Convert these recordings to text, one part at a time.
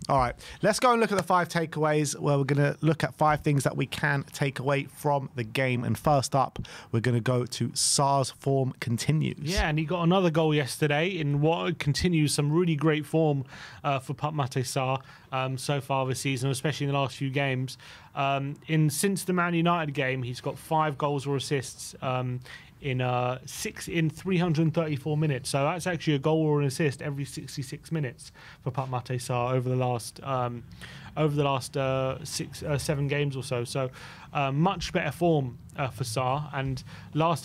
All right, let's go and look at the 5 takeaways, where we're going to look at 5 things that we can take away from the game. And first up, we're going to go to Sarr's form continues. Yeah, and he got another goal yesterday in what continues some really great form for Pape Sarr so far this season, especially in the last few games. Since the Man United game, he's got 5 goals or assists in 334 minutes. So that's actually a goal or an assist every 66 minutes for Pape Sarr over the last 7 games or so. So much better form for Sarr. And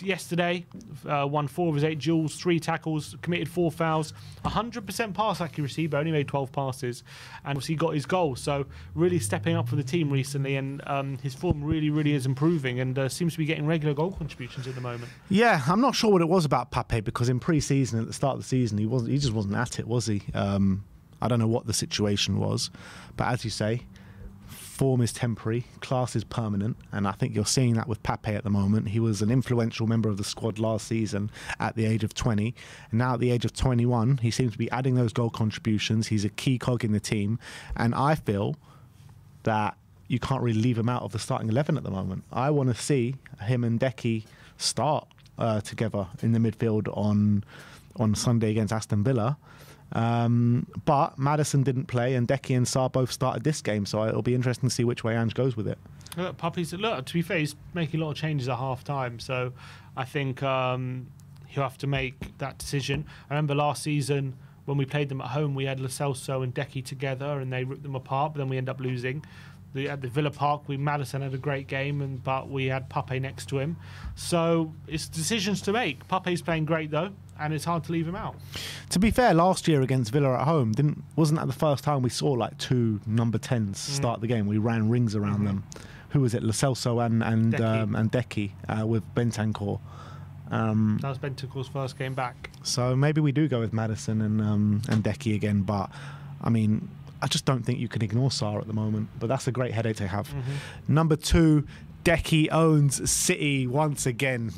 yesterday, won 4 of his 8 duels, 3 tackles, committed 4 fouls, 100% pass accuracy, but only made 12 passes, and obviously got his goal. So really stepping up for the team recently, and his form really is improving, and seems to be getting regular goal contributions at the moment. Yeah, I'm not sure what it was about Pape, because in pre-season, at the start of the season, he just wasn't at it, was he? I don't know what the situation was, but as you say, form is temporary, class is permanent, and I think you're seeing that with Pape at the moment. He was an influential member of the squad last season at the age of 20, and now at the age of 21, he seems to be adding those goal contributions. He's a key cog in the team, and I feel that you can't really leave him out of the starting 11 at the moment. I want to see him and Decky start together in the midfield on Sunday against Aston Villa. But Maddison didn't play, and Decky and Sarr both started this game, so it'll be interesting to see which way Ange goes with it. Look, to be fair, he's making a lot of changes at half-time, so I think he'll have to make that decision. I remember last season when we played them at home, we had Lo Celso and Decky together, and they ripped them apart, but then we ended up losing. At the Villa Park, Maddison had a great game, but we had Pape next to him. So it's decisions to make. Pape's playing great though, and it's hard to leave him out. To be fair, last year against Villa at home, wasn't that the first time we saw like 2 number 10s start the game? We ran rings around them. Who was it? Lo Celso and Decky with Bentancur. That was Bentancur's first game back. So maybe we do go with Maddison and Decky again, but I mean, I just don't think you can ignore Sarr at the moment, but that's a great headache to have. Number 2, Decky owns City once again.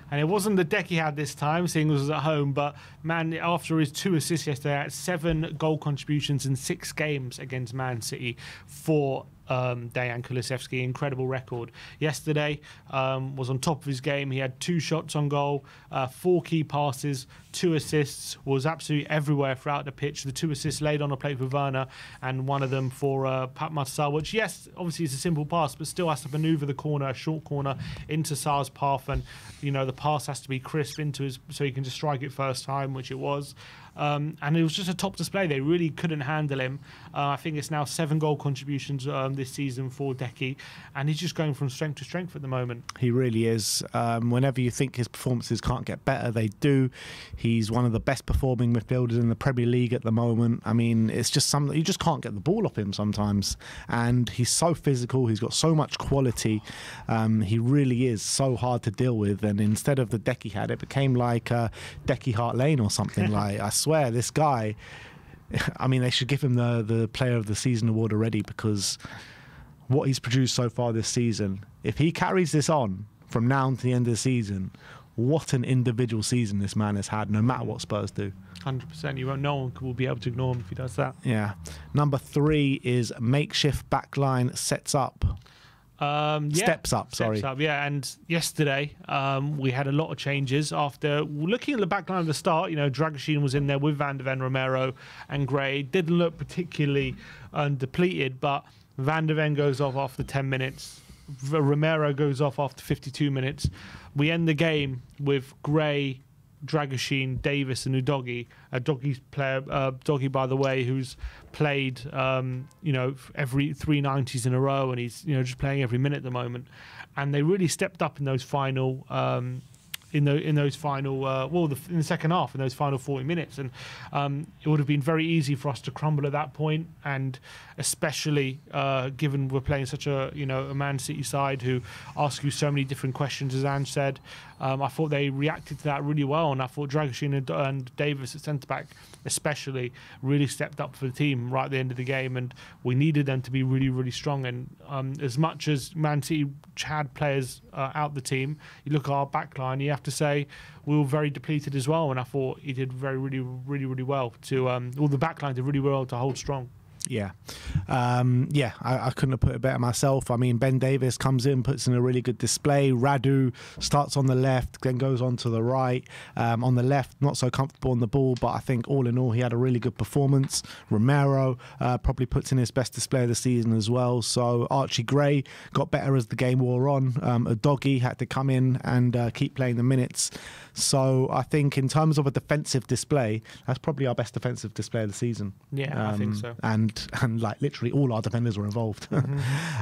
And it wasn't the deck he had this time, seeing as it was at home, but man, after his 2 assists yesterday, had 7 goal contributions in 6 games against Man City for Dejan Kulusevski. Incredible record. Yesterday was on top of his game. He had 2 shots on goal, 4 key passes, 2 assists, was absolutely everywhere throughout the pitch. The 2 assists laid on a plate for Werner, and one of them for Pape Sarr, which, yes, obviously is a simple pass, but still has to manoeuvre the corner, a short corner, into Sarr's path, and the pass has to be crisp into his, so he can just strike it first time, which it was. And it was just a top display. They really couldn't handle him. I think it's now 7 goal contributions this season for Decky, and he's just going from strength to strength at the moment. He really is. Whenever you think his performances can't get better, they do. He's one of the best performing midfielders in the Premier League at the moment. I mean, it's just something, you just can't get the ball off him sometimes, and he's so physical. He's got so much quality. He really is so hard to deal with, and instead of the Decky had, it became like Decky Hart Lane or something. Like, I swear, this guy, I mean, they should give him the Player of the Season award already, because what he's produced so far this season, if he carries this on from now to the end of the season, what an individual season this man has had, no matter what Spurs do. 100%. No one will be able to ignore him if he does that. Yeah. Number 3 is makeshift backline sets up. Steps up, yeah. And yesterday we had a lot of changes after looking at the back line at the start. Dragoshin was in there with Van de Ven, Romero and Gray. Didn't look particularly depleted, but Van de Ven goes off after 10 minutes. Romero goes off after 52 minutes. We end the game with Gray, Dragoshin, Davis and Udogie. Doggy's player, Doggy, by the way, who's played every 3 90s in a row, and he's just playing every minute at the moment. And they really stepped up in those final in the second half, in those final 40 minutes, and it would have been very easy for us to crumble at that point, and especially given we're playing such a Man City side who ask you so many different questions, as Ange said. I thought they reacted to that really well, and I thought Dragoshin and Davis at centre back especially really stepped up for the team right at the end of the game, and we needed them to be really strong. And as much as Man City had players out the team, you look at our back line, you have to say we were very depleted as well, and I thought he did really well to the back line did really well to hold strong. Yeah. I couldn't have put it better myself. I mean, Ben Davies comes in, puts in a really good display. Radu starts on the left, then goes on to the right. On the left, not so comfortable on the ball, but I think all in all, he had a really good performance. Romero probably puts in his best display of the season as well. So Archie Gray got better as the game wore on. Udogie had to come in and keep playing the minutes. So I think in terms of a defensive display, that's probably our best defensive display of the season. Yeah, I think so. And like literally all our defenders were involved.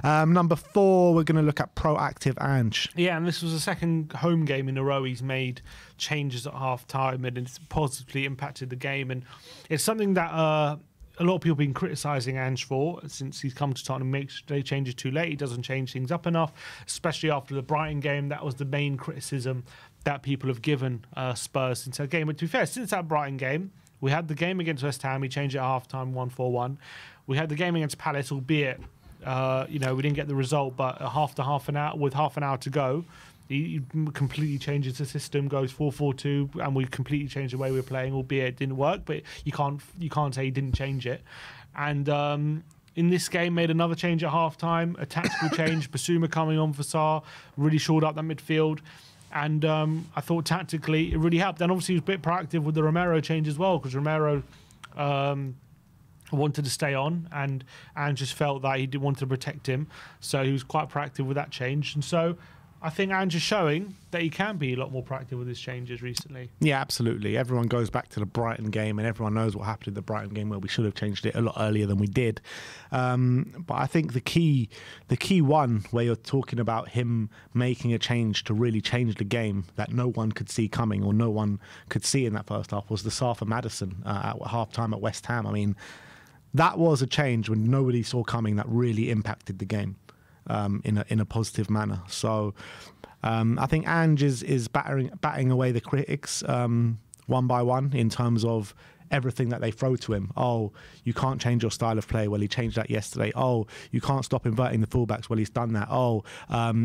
Number 4, we're going to look at proactive Ange. Yeah, and this was the second home game in a row he's made changes at half time, and it's positively impacted the game. And it's something that a lot of people have been criticising Ange for since he's come to Tottenham. Makes they changes too late. He doesn't change things up enough, especially after the Brighton game. That was the main criticism that people have given Spurs since that game. But to be fair, since that Brighton game, we had the game against West Ham. He changed it at half-time, 1-4-1. We had the game against Palace, albeit we didn't get the result, but half an hour to go, he completely changes the system, goes 4-4-2, and we completely changed the way we were playing, albeit it didn't work. But you can't say he didn't change it. And in this game, made another change at half-time, a tactical change. Basuma coming on for Sarr, really shored up that midfield. And I thought tactically it really helped. And obviously he was a bit proactive with the Romero change as well, because Romero wanted to stay on and just felt that he wanted to protect him. So he was quite proactive with that change. And so I think Ange is showing that he can be a lot more proactive with his changes recently. Yeah, absolutely. Everyone goes back to the Brighton game, and everyone knows what happened in the Brighton game, where we should have changed it a lot earlier than we did. But I think the key one where you're talking about him making a change to really change the game that no one could see coming, or no one could see in that first half, was the Sarr for Maddison at half-time at West Ham. I mean, that was a change when nobody saw coming that really impacted the game. In a positive manner. So I think Ange is batting away the critics one by one in terms of everything that they throw to him. Oh, you can't change your style of play. Well, he changed that yesterday. Oh, you can't stop inverting the fullbacks. Well, he's done that. Oh,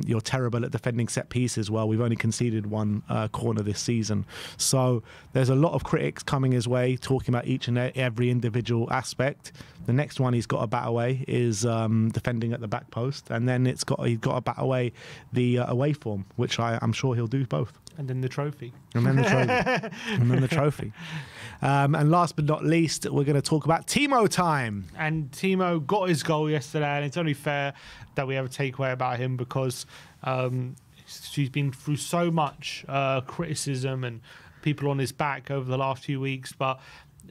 you're terrible at defending set pieces. Well, we've only conceded one corner this season. So there's a lot of critics coming his way, talking about each and every individual aspect. The next one he's got to bat away is defending at the back post, and then he's got to bat away the away form, which I'm sure he'll do both. And then the trophy. And then the trophy. And then the trophy. And last but not least, we're going to talk about Timo time. And Timo got his goal yesterday, and it's only fair that we have a takeaway about him, because he's been through so much criticism and people on his back over the last few weeks. But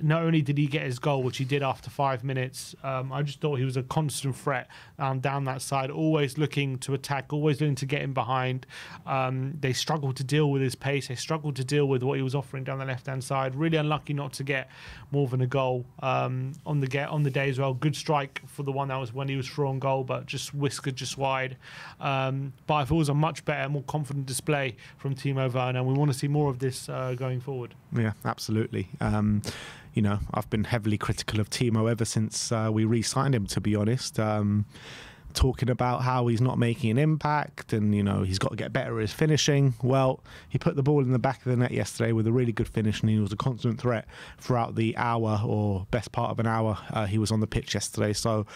not only did he get his goal, which he did after 5 minutes, I just thought he was a constant threat down that side, always looking to attack, always looking to get in behind. They struggled to deal with his pace. They struggled to deal with what he was offering down the left-hand side. Really unlucky not to get more than a goal on the day as well. Good strike for the one that was when he was through on goal, but just whiskered just wide. But I thought it was a much better, more confident display from Timo Werner. We want to see more of this going forward. Yeah, absolutely. I've been heavily critical of Timo ever since we re-signed him, to be honest. Talking about how he's not making an impact and, he's got to get better at his finishing. Well, he put the ball in the back of the net yesterday with a really good finish, and he was a constant threat throughout the hour, or best part of an hour, he was on the pitch yesterday. So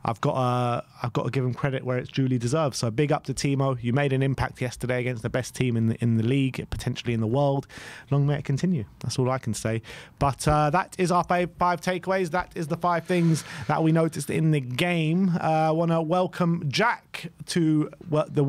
I've got to give him credit where it's duly deserved. So big up to Timo. You made an impact yesterday against the best team in the league, potentially in the world. Long may it continue. That's all I can say. But that is our five takeaways. That is the 5 things that we noticed in the game. I want to welcome Jack to the